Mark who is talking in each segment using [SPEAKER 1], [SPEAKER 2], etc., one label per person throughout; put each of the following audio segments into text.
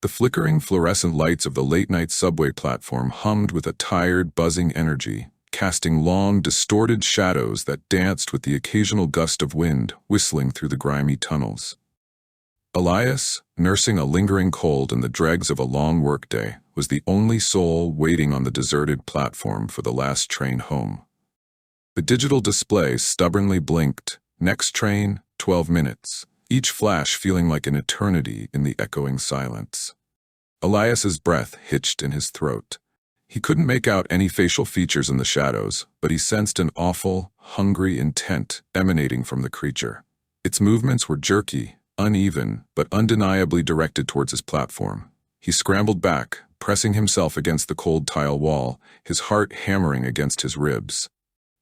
[SPEAKER 1] The flickering fluorescent lights of the late-night subway platform hummed with a tired, buzzing energy, casting long, distorted shadows that danced with the occasional gust of wind whistling through the grimy tunnels. Elias, nursing a lingering cold in the dregs of a long workday, was the only soul waiting on the deserted platform for the last train home. The digital display stubbornly blinked, "Next train, 12 minutes," each flash feeling like an eternity in the echoing silence. Elias's breath hitched in his throat. He couldn't make out any facial features in the shadows, but he sensed an awful, hungry intent emanating from the creature. Its movements were jerky, uneven, but undeniably directed towards his platform. He scrambled back, pressing himself against the cold tile wall, his heart hammering against his ribs.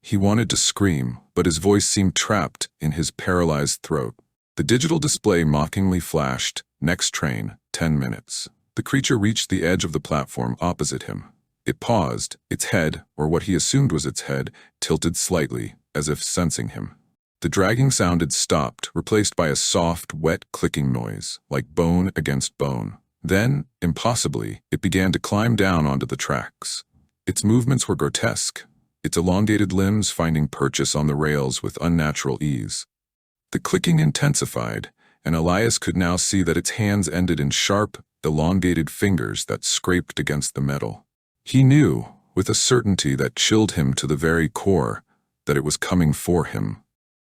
[SPEAKER 1] He wanted to scream, but his voice seemed trapped in his paralyzed throat. The digital display mockingly flashed, "Next train, 10 minutes." The creature reached the edge of the platform opposite him. It paused, its head, or what he assumed was its head, tilted slightly, as if sensing him. The dragging sound had stopped, replaced by a soft, wet clicking noise, like bone against bone. Then, impossibly, it began to climb down onto the tracks. Its movements were grotesque, its elongated limbs finding purchase on the rails with unnatural ease. The clicking intensified, and Elias could now see that its hands ended in sharp, elongated fingers that scraped against the metal. He knew, with a certainty that chilled him to the very core, that it was coming for him.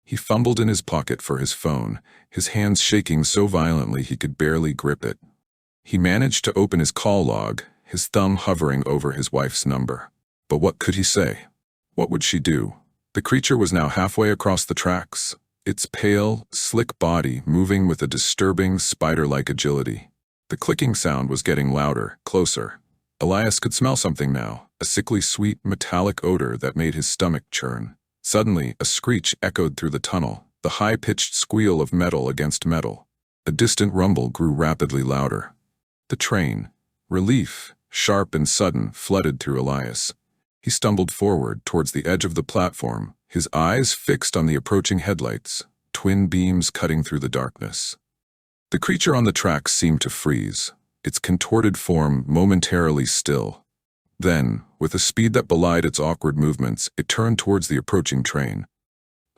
[SPEAKER 1] He fumbled in his pocket for his phone, his hands shaking so violently he could barely grip it. He managed to open his call log, his thumb hovering over his wife's number. But what could he say? What would she do? The creature was now halfway across the tracks, its pale, slick body moving with a disturbing, spider-like agility. The clicking sound was getting louder, closer. Elias could smell something now, a sickly sweet, metallic odor that made his stomach churn. Suddenly, a screech echoed through the tunnel, the high-pitched squeal of metal against metal. A distant rumble grew rapidly louder. The train, relief, sharp and sudden, flooded through Elias. He stumbled forward towards the edge of the platform, his eyes fixed on the approaching headlights, twin beams cutting through the darkness. The creature on the tracks seemed to freeze, its contorted form momentarily still. Then, with a speed that belied its awkward movements, it turned towards the approaching train.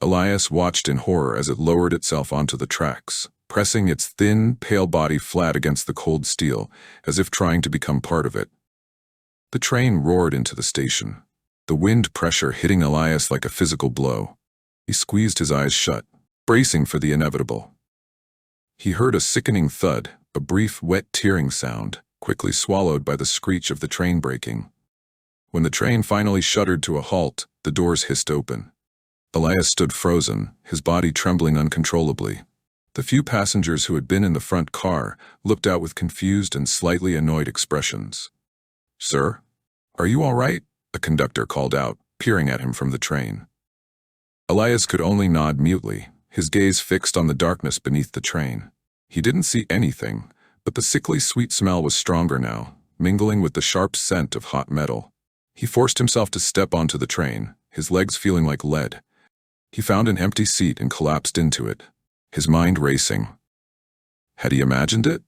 [SPEAKER 1] Elias watched in horror as it lowered itself onto the tracks, pressing its thin, pale body flat against the cold steel, as if trying to become part of it. The train roared into the station, the wind pressure hitting Elias like a physical blow. He squeezed his eyes shut, bracing for the inevitable. He heard a sickening thud, a brief, wet tearing sound, quickly swallowed by the screech of the train braking. When the train finally shuddered to a halt, the doors hissed open. Elias stood frozen, his body trembling uncontrollably. The few passengers who had been in the front car looked out with confused and slightly annoyed expressions. "Sir? Are you all right?" a conductor called out, peering at him from the train. Elias could only nod mutely, his gaze fixed on the darkness beneath the train. He didn't see anything, but the sickly sweet smell was stronger now, mingling with the sharp scent of hot metal. He forced himself to step onto the train, his legs feeling like lead. He found an empty seat and collapsed into it, his mind racing. Had he imagined it?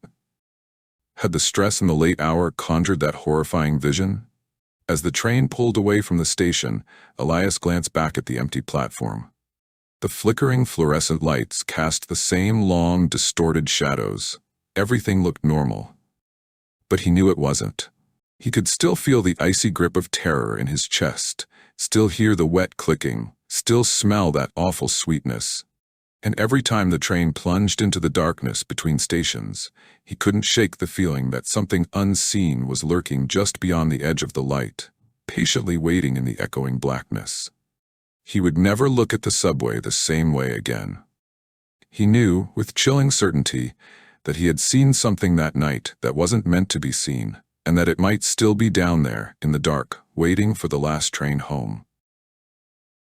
[SPEAKER 1] Had the stress in the late hour conjured that horrifying vision? As the train pulled away from the station, Elias glanced back at the empty platform. The flickering fluorescent lights cast the same long, distorted shadows. Everything looked normal. But he knew it wasn't. He could still feel the icy grip of terror in his chest, still hear the wet clicking, still smell that awful sweetness. And every time the train plunged into the darkness between stations, he couldn't shake the feeling that something unseen was lurking just beyond the edge of the light, patiently waiting in the echoing blackness. He would never look at the subway the same way again. He knew, with chilling certainty, that he had seen something that night that wasn't meant to be seen, and that it might still be down there, in the dark, waiting for the last train home.